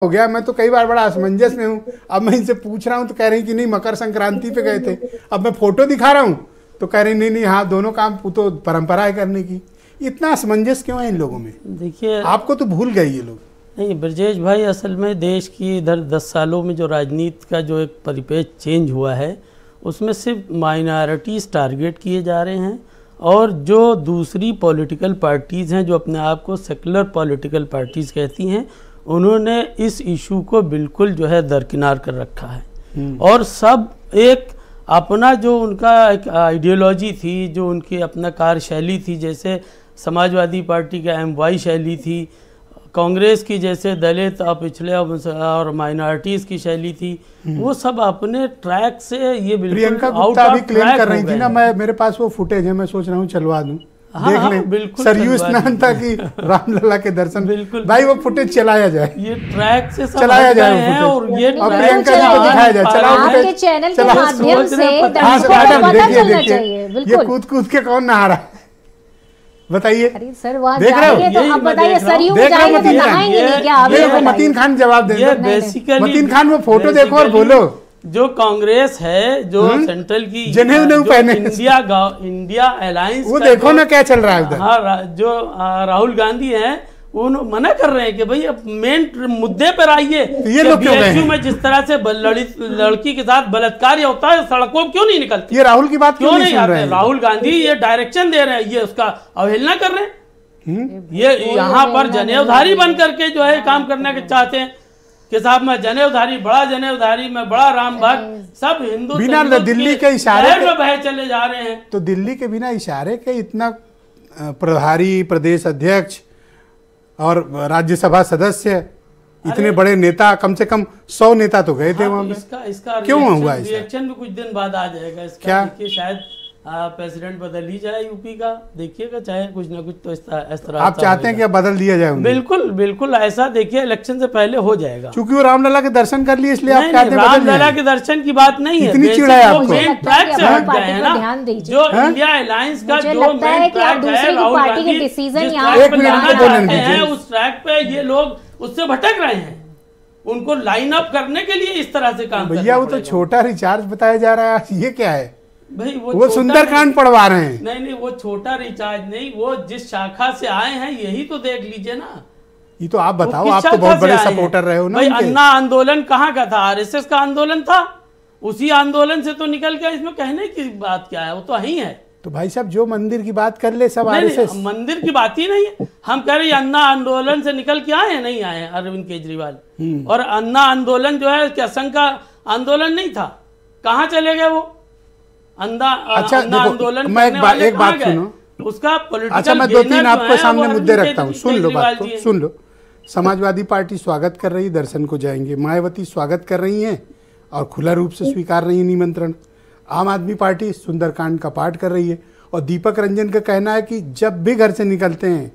हो गया। मैं तो कई बार बड़ा असमंजस में हूँ। अब मैं इनसे पूछ रहा हूँ तो कह रही कि नहीं मकर संक्रांति पे गए थे। अब मैं फोटो दिखा रहा हूँ तो कह रही नहीं हाँ दोनों काम तो परंपरा है करने की। इतना असमंजस क्यों है इन लोगों में? देखिए आपको तो भूल गए ये लोग। नहीं ब्रजेश भाई, असल में देश की इधर 10 सालों में जो राजनीति का जो एक परिपेक्ष चेंज हुआ है उसमें सिर्फ माइनॉरिटीज़ टारगेट किए जा रहे हैं और जो दूसरी पॉलिटिकल पार्टीज़ हैं जो अपने आप को सेकुलर पॉलिटिकल पार्टीज़ कहती हैं उन्होंने इस इशू को बिल्कुल जो है दरकिनार कर रखा है और सब एक अपना जो उनका एक आइडियोलॉजी थी, जो उनकी अपना कार्यशैली थी, जैसे समाजवादी पार्टी का MY शैली थी, कांग्रेस की जैसे दलित और पिछले और माइनॉरिटीज़ की शैली थी, वो सब अपने ट्रैक से ये बिल्कुल प्रियंका गुप्ता भी क्लेम कर रही थी ना, मेरे पास वो फुटेज है, मैं सोच रहा हूँ चलवा दूं। देख लें, बिल्कुल सरयू स्नान था कि रामलला के दर्शन। बिल्कुल भाई वो फुटेज चलाया जाए, ये ट्रैक से सब चलाया जाए हैं और ये और प्रियंका जी को दिखाया जाए। चलाओ आपके चैनल के माध्यम से दर्शकों को पता चलना चाहिए। ये कूद के कौन नहा रहा है बताइए? अरे सर वहाँ देख रहे हो? जाएंगे तो अब बताइए सरयू में जाएंगे तो नहाएंगे नहीं क्या? आप देखो मतीन खान जवाब दे। मतीन खान वो फोटो देखो और बोलो। जो कांग्रेस है, जो सेंट्रल की जनेऊ नहीं पहने इंडिया अलायंस, वो देखो ना क्या चल रहा है उधर। हाँ, जो राहुल गांधी हैं उन मना कर रहे हैं कि भाई अब मेन मुद्दे पर आइए। ये लोग क्यों गए? में जिस तरह से लड़की के साथ बलात्कार होता है, सड़कों क्यों नहीं निकलती? ये राहुल की बात क्यों नहीं आते? राहुल गांधी ये डायरेक्शन दे रहे हैं, ये उसका अवहेलना कर रहे हैं। ये यहाँ पर जनेऊधारी बन करके जो है काम करने के चाहते हैं कि साहब मैं जनेऊधारी, बड़ा जनेऊधारी, मैं बड़ा राम भक्त, सब हिंदू बिना दिल्ली के इशारे में बहे चले जा रहे हैं। तो दिल्ली के बिना इशारे के इतना प्रभारी, प्रदेश अध्यक्ष और राज्यसभा सदस्य, इतने बड़े नेता, कम से कम 100 नेता तो गए थे वहां पे। इसका क्यों हुआ? रिएक्शन भी कुछ दिन बाद आ जाएगा इसका। क्या? देखिए शायद प्रेसिडेंट बदल ही जाए यूपी का, देखिएगा चाहे कुछ ना कुछ तो इस तरह आप चाहते हैं कि अब बदल दिया जाए? बिल्कुल बिल्कुल, ऐसा देखिए इलेक्शन से पहले हो जाएगा। क्योंकि वो रामलला के दर्शन कर लिए इसलिए आप कहते हैं रामलला के दर्शन की बात नहीं है, इतनी चिढ़ा है आपको। मेन ट्रैक से हट गए हैं ना, जो इंडिया अलायंस का जो मेन ट्रैक है, राहुल गांधी उस ट्रैक पे ये लोग उससे भटक रहे हैं। उनको लाइन अप करने के लिए इस तरह से काम भैया वो तो छोटा रिचार्ज बताया जा रहा है, ये क्या है भाई? वो सुंदरकांड पढ़वा रहे हैं। नहीं, वो छोटा रिचार्ज नहीं, वो जिस शाखा से आए हैं यही तो देख लीजिए ना। ये तो आप बताओ, आप तो बहुत बड़े सपोर्टर रहे हो ना। भाई अन्ना आंदोलन कहाँ का था? RSS का आंदोलन था, उसी आंदोलन से तो निकल गया। इसमें कहने की बात क्या है? वो तो यही है। तो भाई साहब जो मंदिर की बात कर ले सब RSS। मंदिर की बात ही नहीं है, हम कह रहे हैं अन्ना आंदोलन से निकल के आए हैं, नहीं आए अरविंद केजरीवाल। और अन्ना आंदोलन जो है क्या संघ का आंदोलन नहीं था? कहाँ चले गए वो? अच्छा आंदोलन मैं एक बात सुनो उसका पॉलिटिकल। अच्छा मैं 2-3 आपके सामने मुद्दे रखता हूँ, सुन लो बात को, सुन लो। समाजवादी पार्टी स्वागत कर रही, दर्शन को जाएंगे। मायावती स्वागत कर रही हैं और खुला रूप से स्वीकार रही है निमंत्रण। आम आदमी पार्टी सुंदरकांड का पाठ कर रही है और दीपक रंजन का कहना है कि जब भी घर से निकलते हैं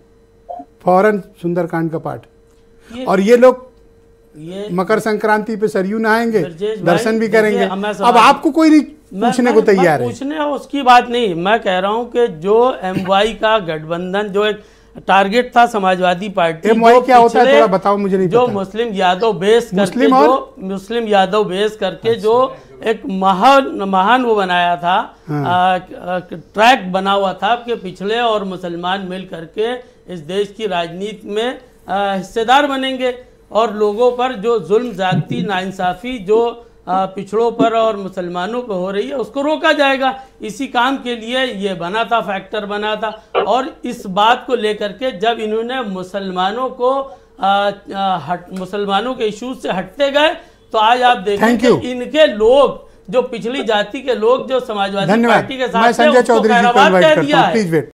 फौरन सुंदरकांड का पाठ। और ये लोग मकर संक्रांति पे सरयू नहाएंगे, दर्शन भी करेंगे। अब आपको कोई नहीं पूछने को तैयार है? पूछने उसकी बात नहीं, मैं कह रहा हूं कि जो MY का गठबंधन जो एक टारगेट था समाजवादी पार्टी, MY क्या होता है थोड़ा बताओ, मुझे नहीं जो पता। मुस्लिम यादव बेस करके जो एक महान वो बनाया था, ट्रैक बना हुआ था कि पिछड़े और मुसलमान मिल करके इस देश की राजनीति में हिस्सेदार बनेंगे और लोगों पर जो जुल्म, ज्यादती, नाइंसाफी जो पिछड़ों पर और मुसलमानों पर हो रही है उसको रोका जाएगा। इसी काम के लिए ये बना था, फैक्टर बना था। और इस बात को लेकर के जब इन्होंने मुसलमानों के इश्यूज से हटते गए तो आज आप देखें कि इनके लोग, जो पिछली जाति के लोग जो समाजवादी पार्टी के साथ थे, उसको खैराबाद कह दिया है।